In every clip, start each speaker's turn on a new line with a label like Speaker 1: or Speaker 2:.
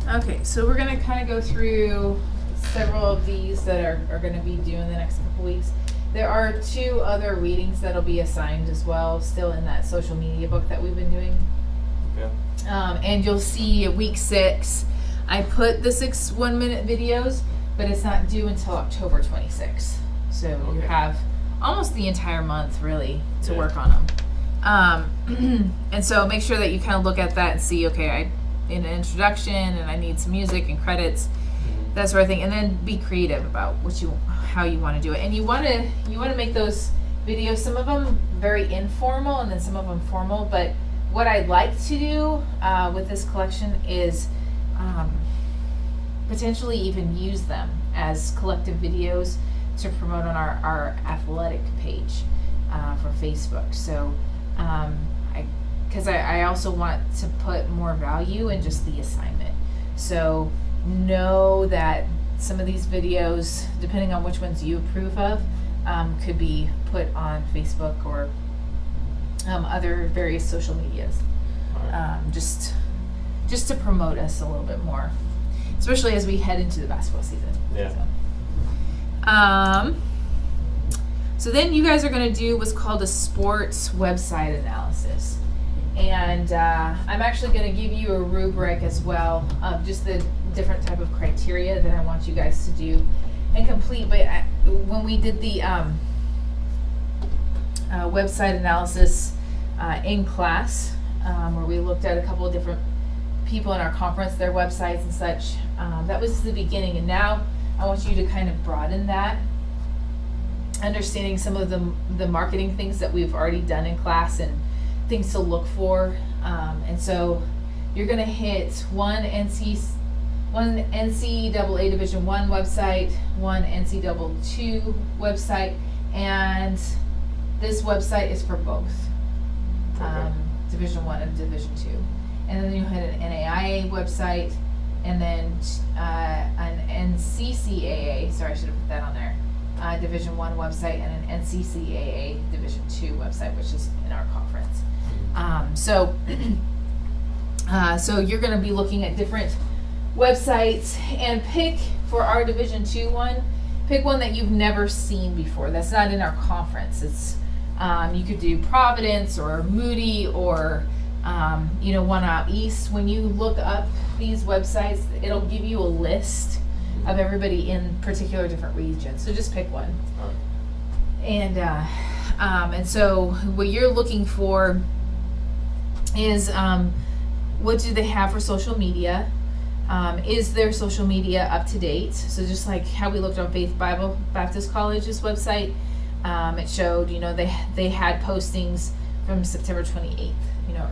Speaker 1: Okay, so we're going to kind of go through several of these that are going to be due in the next couple weeks. There are 2 other readings that'll be assigned as well, still in that social media book that we've been doing.
Speaker 2: Okay.
Speaker 1: And you'll see week 6, I put the 6 1-minute videos, but it's not due until October 26th. So you have almost the entire month really to work on them. And so make sure that you kind of look at that and see, okay, I in an introduction and I need some music and credits, that sort of thing, and then be creative about how you want to do it. And you want to make those videos, some of them very informal and then some of them formal. But what I'd like to do with this collection is potentially even use them as collective videos to promote on our athletic page for Facebook. So because I also want to put more value in just the assignment. So know that some of these videos, depending on which ones you approve of, could be put on Facebook or other various social medias, just to promote us a little bit more, especially as we head into the basketball season.
Speaker 2: Yeah.
Speaker 1: So then you guys are going to do what's called a sports website analysis. And I'm actually going to give you a rubric as well of just the different type of criteria that I want you guys to do and complete. But when we did the website analysis in class, where we looked at a couple of different people in our conference, their websites and such, that was the beginning. And now I want you to kind of broaden that, understanding some of the marketing things that we've already done in class and things to look for, and so you're going to hit one NCAA Division I website, one NCAA2 website, and this website is for both Division I and Division II. And then you hit an NAIA website, and then an NCCAA. Sorry, I should have put that on there. Division I website and an NCCAA Division II website, which is in our conference. So you're going to be looking at different websites and pick for our Division II one. Pick one that you've never seen before. That's not in our conference. It's you could do Providence or Moody or one out east. When you look up these websites, it'll give you a list of everybody in particular different regions. So just pick one. And so what you're looking for is what do they have for social media? Is their social media up to date? So just like how we looked on Faith Bible Baptist College's website, it showed they had postings from September 28th,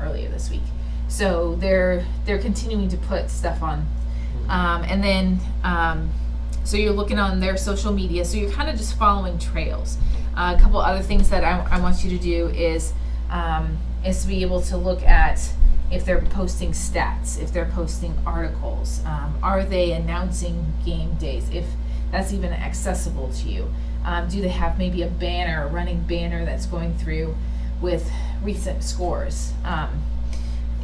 Speaker 1: earlier this week. So they're continuing to put stuff on. And then, so you're looking on their social media. So you're kind of just following trails. A couple other things that I want you to do is to be able to look at if they're posting stats, if they're posting articles, are they announcing game days, if that's even accessible to you. Do they have maybe a banner, a running banner that's going through with recent scores?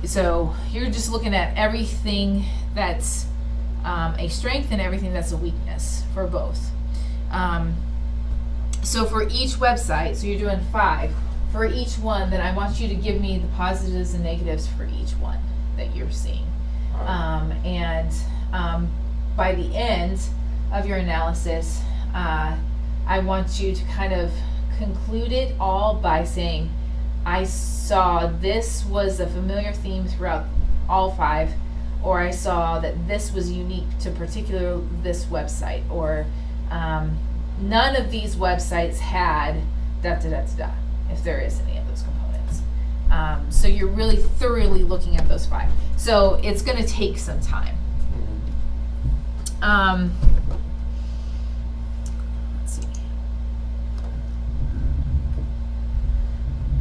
Speaker 1: So you're just looking at everything that's a strength and everything that's a weakness for both. So for each website, so you're doing 5, for each one, then I want you to give me the positives and negatives for each one that you're seeing. By the end of your analysis, I want you to kind of conclude it all by saying, I saw this was a familiar theme throughout all 5, or I saw that this was unique to particular this website, or none of these websites had da-da-da-da-da, if there is any of those components. So you're really thoroughly looking at those 5. So it's going to take some time. Let's see.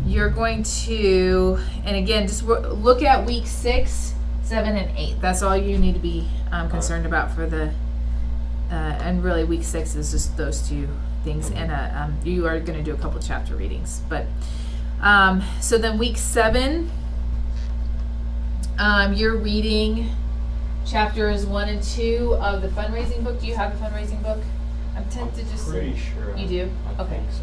Speaker 1: You're going to, and again, just look at week 6, 7, and 8. That's all you need to be concerned about for the, and really week 6 is just those 2 things, and you are going to do a couple chapter readings. But so then week 7, you're reading chapters 1 and 2 of the fundraising book. Do you have the fundraising book? I'm tempted to just.
Speaker 2: Pretty sure.
Speaker 1: You do?
Speaker 2: I
Speaker 1: Okay.
Speaker 2: think so.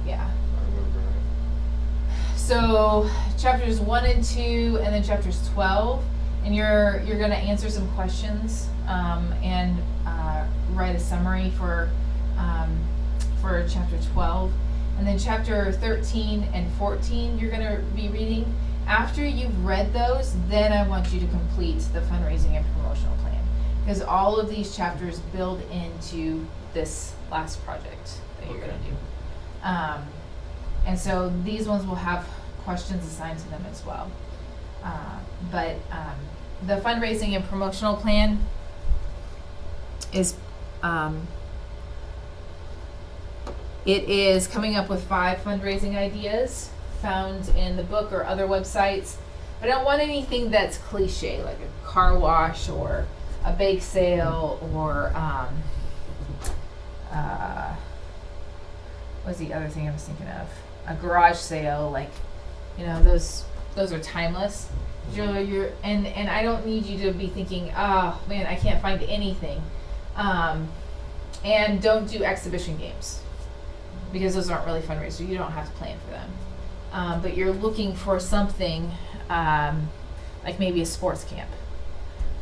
Speaker 1: Yeah.
Speaker 2: I remember right.
Speaker 1: So chapters 1 and 2, and then chapters 12, and you're going to answer some questions and write a summary for chapter 12, and then chapter 13 and 14 you're going to be reading. After you've read those, then I want you to complete the fundraising and promotional plan, because all of these chapters build into this last project that you're going to do. And so these ones will have questions assigned to them as well. But the fundraising and promotional plan is it is coming up with 5 fundraising ideas found in the book or other websites. But I don't want anything that's cliche, like a car wash or a bake sale or what's the other thing I was thinking of? A garage sale, like, you know, those are timeless. You're and I don't need you to be thinking, oh man, I can't find anything. And don't do exhibition games, because those aren't really fundraisers. You don't have to plan for them. But you're looking for something like maybe a sports camp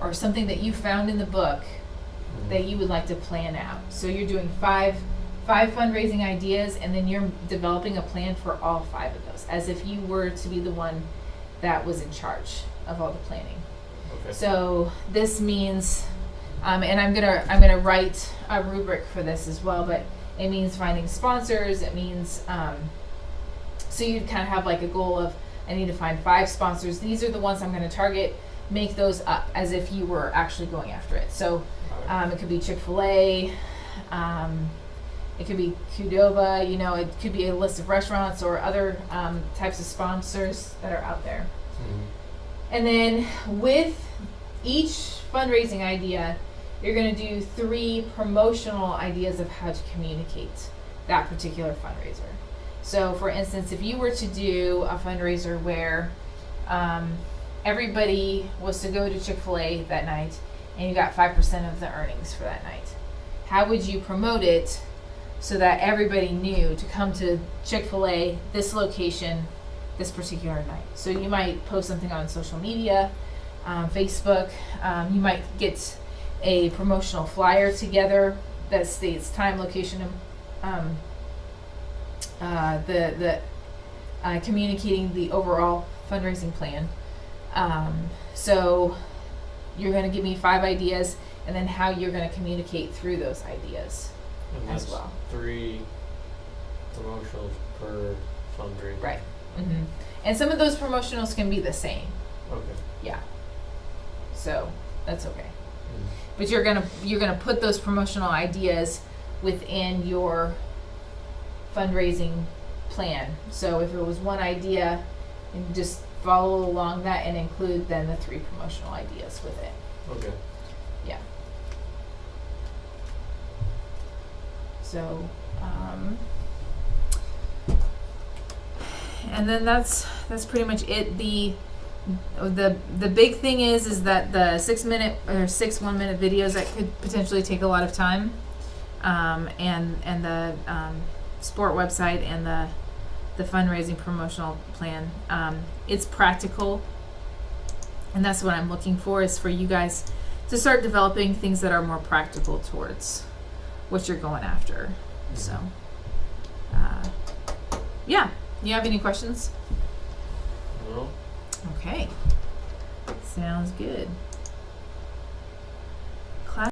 Speaker 1: or something that you found in the book that you would like to plan out. So you're doing five fundraising ideas, and then you're developing a plan for all 5 of those, as if you were to be the one that was in charge of all the planning.
Speaker 2: Okay.
Speaker 1: So this means, and I'm gonna write a rubric for this as well, but it means finding sponsors. It means, so you'd kind of have like a goal of, I need to find 5 sponsors. These are the ones I'm going to target. Make those up as if you were actually going after it. So it could be Chick-fil-A. It could be Qdoba. You know, it could be a list of restaurants or other types of sponsors that are out there. Mm-hmm. And then with each fundraising idea, you're going to do 3 promotional ideas of how to communicate that particular fundraiser. So, for instance, if you were to do a fundraiser where everybody was to go to Chick-fil-A that night and you got 5% of the earnings for that night, how would you promote it so that everybody knew to come to Chick-fil-A, this location, this particular night? So you might post something on social media, Facebook. You might get a promotional flyer together that states time, location, communicating the overall fundraising plan. So you're going to give me 5 ideas, and then how you're going to communicate through those ideas
Speaker 2: and
Speaker 1: as
Speaker 2: that's
Speaker 1: well.
Speaker 2: 3 promotionals per fundraiser.
Speaker 1: Right. Mm-hmm. And some of those promotionals can be the same.
Speaker 2: Okay.
Speaker 1: Yeah. So that's okay. But you're gonna put those promotional ideas within your fundraising plan. So if it was one idea, and just follow along that and include then the 3 promotional ideas with it.
Speaker 2: Okay.
Speaker 1: Yeah. So, and then that's pretty much it. The big thing is that the 6-minute or 6 1-minute videos that could potentially take a lot of time, and the sport website and the fundraising promotional plan, it's practical, and that's what I'm looking for, is for you guys to start developing things that are more practical towards what you're going after. So yeah, you have any questions?
Speaker 2: No.
Speaker 1: Okay, sounds good.